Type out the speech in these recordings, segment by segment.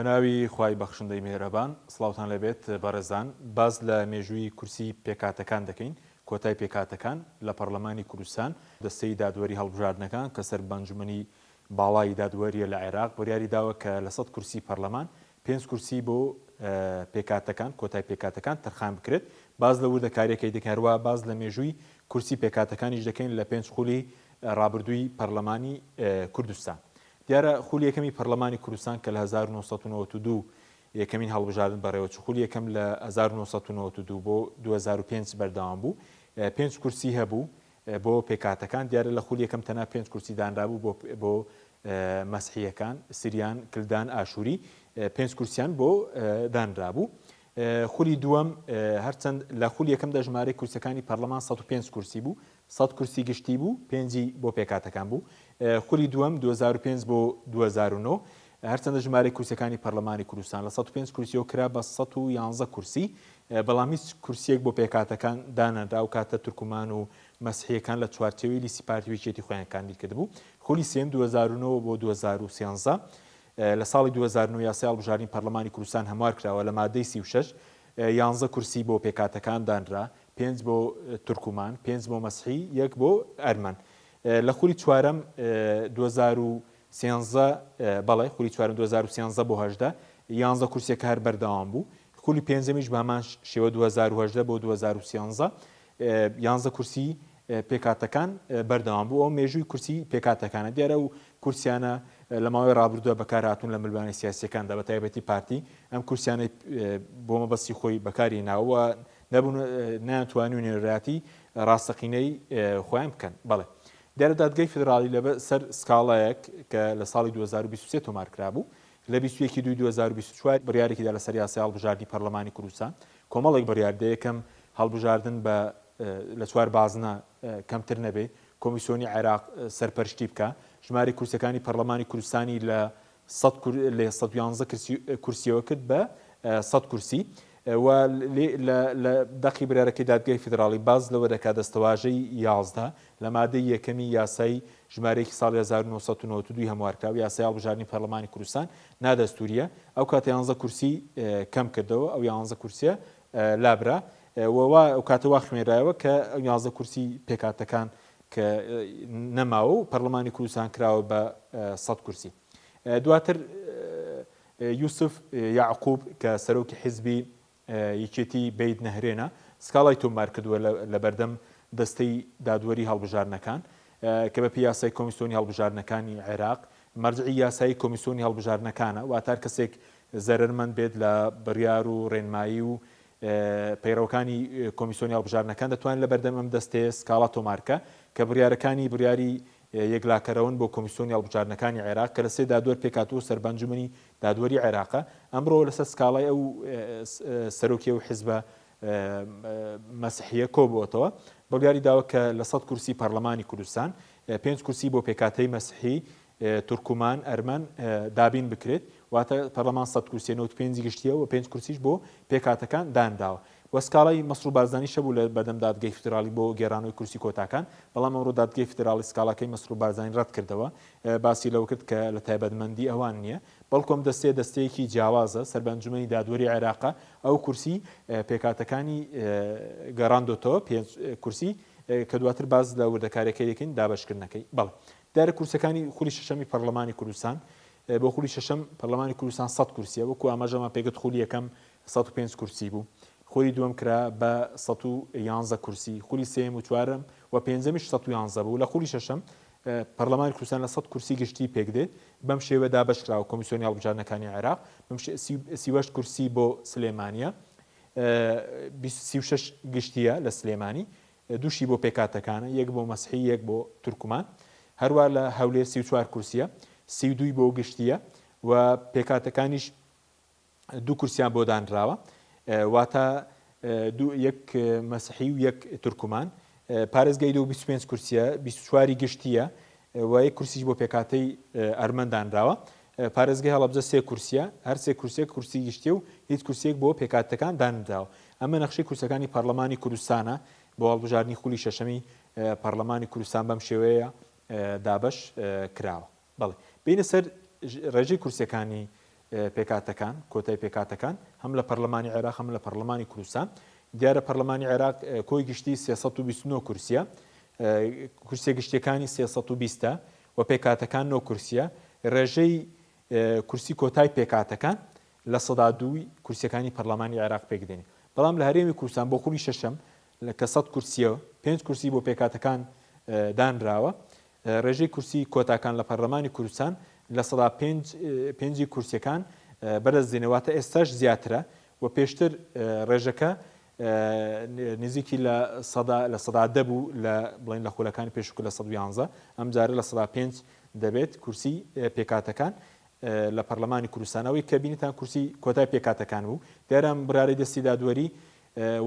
بەناوی خوای بەخشندەی میهرەبان سڵاوتان لەبێت بەڕێزان باز لە مێژووی کورسی پێکاتەکان دەکەین کۆتای پێکاتەکان لە پەرلەمانی کوردستان دەستەی دادوەری هەڵبژاردنەکان کە سەر بەنجومنی باڵای دادوەریە لە عێراق بڕیاری داوە کە لە 100 کورسی پەرلەمان 5 کورسی بۆ پێکاتەکان کۆتای پێکاتەکان تەرخان بکرێت باز لە وردەکاریەکەی دەکەروە باز لە مێژووی کورسی پێکاتەکانیش دەکەین لە 5 خولی ڕابردووی پەرلەمانی کوردستان. دیارە خولی یەکەمی پەرلەمانی کوردستان کە لە 1992 یەکەمین هەڵبژاردن بەڕێوەچوو خولی یەکەم لە 1992 بۆ 2005 بەردەوام بوو 5 کورسی هەبوو بۆ پێکاتەکان دیارە لە خولی یەکەم تەنها 5 کورسی دانرابوو بۆ مەسیحیەکان سریان کلدان ئاشووری 5 کورسیان بۆ دانرابوو خولی دووەم هەرچەند لە خولی یەکەمدا ژمارەی کورسەکانی پەرلەمان 105 کورسی بوو 100 کورسی گشتی بوو 5 بۆ پێکاتەکان بوو خولی دووەم 2005 بۆ 2009 هەرچەندە ژمارەی کورسەکانی پەرلەمانی کوردستان لە 105 کورسیەوە کرا بە 111 کورسی بەڵام هیچ کورسیەک بۆ پێکاتەکان دانەدا و کاتە تورکمان و مەسیحیەکان لە چوارچێوەی لیستی پارتی یەکێتی خۆیان کاندید کردبوو خولی سێم 2009 بۆ 2013 لە ساڵی 2009 یاسای هەڵبژاردنی پەرلەمانی کوردستان هەموار کراوە لە مادەی 36 11 کورسی بۆ پێکاتەکان دانرا 5 بۆ تورکمان 5 بۆ مەسیحی 1 بۆ ئەرمەن لە خولی چوارەم 2013 بەڵێ خولی چوارم 2013 بۆ 18 11 کورسێک هەر بەردەوام بوو خولی پێنجەمیش بەمان شێوە 2018 بۆ 2013 11 کورسی پێکاتەکان بەردەوام بوو ئەو مێژووی کورسی پێکاتەکانە دیارە و کورسیانە لە ماوەی ڕابردووە بەکارهاتوون لە ملبانی سیاسیەکاندا بە تایبەتی پارتی ئەم کورسیانەی بۆ مەبەستی خۆی بەکاری ناوە نەبوون ناتوانین نێراتی ڕاستەقینەی خۆیان بکەن بەڵێ دیارە دادگای فدرالی لە سەر سکاڵایەک کە لە ساڵی 2023 تۆمار کرابوو لە 21 دوای 2024 بڕیارێکیدا لەسەر یاسای هەڵبژاردنی پەرلەمانی کوردستان کۆمەڵێک بڕیاردە یەکەم هەڵبژاردن بە لە چوار بازنە کەمتر نەبێ کۆمیسیۆنی عێراق سەرپەرشتی بکە ژمارەی کورسەکانی پەرلەمانی کوردستانی لە 111 کورسیەوە کرد بە 100 کورسی و لە دەقی بریارەکەی دادگای فدرالی باز لەوە دەکات دەستەواژەی 11 لە مادەی یەکەمی یاسای ژمارەیەکی ساڵی 1992 هەموارکراوە یاسای هەڵبژاردننی پەرلەمانی کوردستان نادەستوریە ئەو کاتە 11 کورسی کەم کردەوە ئەو 11 کورسیە لابرا ئەو کاتەوا خوێنرایەوە کە 11 کورسی پێکاتەکان کە نەماوە و پەرلەمانی کوردستان کراوە بە 100 کورسی دواتر یوسف یعقوب کە سەرۆکی حیزبی یەکێتی بەید نەهرێنە سکاڵای تۆمار کردووە لە بەردەم دەستەی دادوەری هەڵبژاردنەکان کە بە پیاسای کۆمیسیۆنی هەڵبژاردنەکانی عێراق مەرجعی یاسایی کۆمیسیۆنی هەڵبژاردنەکانە واتار کەسێک زەرمەند بێت لە بڕیار و ڕێنمایی و پەیڕەوەکانی کۆمیسیۆنی هەڵبژاردنەکان دەتوانن لە بەردەم ئەم دەستەیە سکاڵا تۆمارکە کە بڕیاری یەکلاکەرەون بۆ کۆمیسیۆنی هەڵبژاردنەکانی عێراق کە لە سێ دادوەر پێکاتوە سەربەنجومنی دادوەری عێراقە ئەمڕۆ لەسەر سکاڵای ئەو سەرۆکی و حیزبە مەسیحیە کۆبووەتەوە بڕیاری داوە کە لە 100 کورسی پەرلەمانی کوردستان 5 کورسی بۆ پێکاتەی مەسیحی تورکمان ئەرمەن دابین بکرێت واتە پەرلەمان 100 کورسی 95 گشتیە و 5 کورسیش بۆ پێکاتەکان دانراوە وەسکاڵای مەسروو بارزانانی شەبوو لە بەردەم دادگای فدرالی بۆ گێڕانەوەی کورسی کۆتاکان بەڵام ئەمڕۆ دادگای فدرالی سکاڵەکەی مەسروو بارزانانی ڕەت کردەوە باسی لەو کرد کە لە تایبەتمەندی ئەوان نییە بەڵکۆم دەستەیەکی جیاوازە سەربەنجومەنی دادوەری عێراقا ئەو کورسی پێکاتەکانی گەڕاندۆتەوە 5 کورسی کە دواتر باز لە وردەکاریەکەی دەکەین دابەشکردنەکەی بەڵێ دیارە کورسەکانی خولی شەشەمی پەرلەمانی کوردستان بۆ خولی شەشەم پەرلەمانی کوردستان 100 کورسیە وەکو ئاماژەمان پێگوت خولی یەکەم 105 کورسی بوو خولی دووەم کرا بە 111 کورسی خولی سێم و چوارم و پێنجەمیش 111 بوو لە خولی شەشەم پەرلەمانی کوردستان لە 100 کورسی گشتی پێکدێت بەم شێوە دابەشکراوە کۆمیسیۆنی هەڵبژاردنەکانی عێراق 38 کورسی بۆ سلێمانیە 36 گشتیە لە سلێمانی دووشی بۆ پێکاتەکانە یەک بۆ مەسیحی یەک بۆ تورکمان هەروە لە هەولێر 34 کورسیە 32 بۆ گشتیە و پێکاتەکانیش دوو کورسیان بۆ دانراوە واتە یەک مەسیحی و یەک تورکمان پارێزگای 25 کورسیە 24 گشتیە و یەک کورسیش بۆ پێکاتەی ئەرمەن دانراوە پارێزگای هەڵەبجە 3 کورسیە هەر 3 کورسێک کورسی گشتیە و هیچ کورسێک بۆ پێکاتەکان دانراوە ئەمە نەخشەی کورسەکانی پەرلەمانی کوردستانە بۆ هەڵبژاردننی خولی شەشەمی پەرلەمانی کوردستان بەم شێوەیە دابەش کراوە بەڵێ بینە سەر ڕێژەی کورسەکانی پێکاتەکان کۆتای پێکاتەکان هەم لە پەرلەمانی عێراق هەم لە پەرلەمانی کوردستان دیارە پەرلەمانی عێراق کۆی گشتی 329 کورسیە کورسیە گشتیەکانی 320 و پێکاتەکان 9 کورسیە ڕێژەی کورسی کۆتای پێکاتەکان لە سەدا دووی کورسیەکانی پەرلەمانی عێراق پێکدێنێ بەڵام لە هەرێمی کوردستان بۆ خوڵی شەشەم کە 100 کورسیە 5 کورسی بۆ پێکاتەکان دانراوە ڕێژەی کورسی کۆتاکان لە پەرلەمانی کوردستان لە سەدا پێنجی کورسیەکان بەرزدێنەواتە ئێستاش زیاترە و پێشتر ڕێژەکە نزیکی لە سەدا دەبوو لە بڵین لە خولەکانی پێشوو لە 111 ئەم جارە لە سەدا 5 دەبێت کورسی پێکاتەکان لە پەرلەمانی کوردستانەوەی کە بینیتان کورسی کۆتای پێکاتەکان بوو دیارم برارەی دەستی دادوەری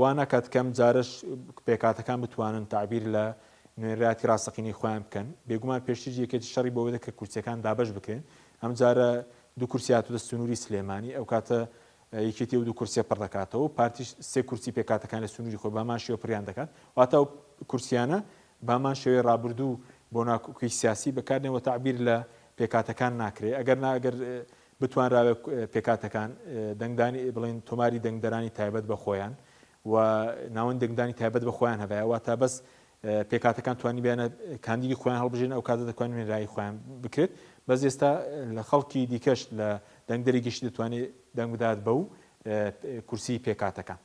وانەکات کەم جارش پێکاتەکان بتوانن تعبیر لە نوێنراتی ڕاستەقینەی خۆیان بکەن بێگومان پێشتر یەکێتی شەڕی بۆ کە کورسیەکان دابەش بکرێن ئەم جارە دوو کورسی هاتووە سنووری سلێمانی ئەو کاتە یەکێتی و دوو کورسیە پڕ دەکاتەوە پارتیش سێ کورسی پێکاتەکان لە سنووری خۆی بامان شێوە پڕیان دەکات واتە ئەو کورسیانە بامان شێوەی ڕابردوو بۆ ناکۆکوی سیاسی بەکارنەوە تعبیر لە پێکاتەکان ناکرێت ئەگەر بتوانراوە پێکاتەکان دەنگدانی بڵێن تۆماری دەنگدەرانی تایبەت بە خۆیان و ناوەند دەنگدانی تایبەت بە خۆیان هەبایە واتە بەس پێکاتەکان توانی بیانە کاندیدی خۆیان هەڵبژێن ئەو کاتە دەتوانین وێنرایی خۆیان بکرێت بەس ئێستا لە خەڵکی دیکەش لە دەنگدەری گشتی دەتوانێت دەنگ بدات بەو کورسی پێکاتەکان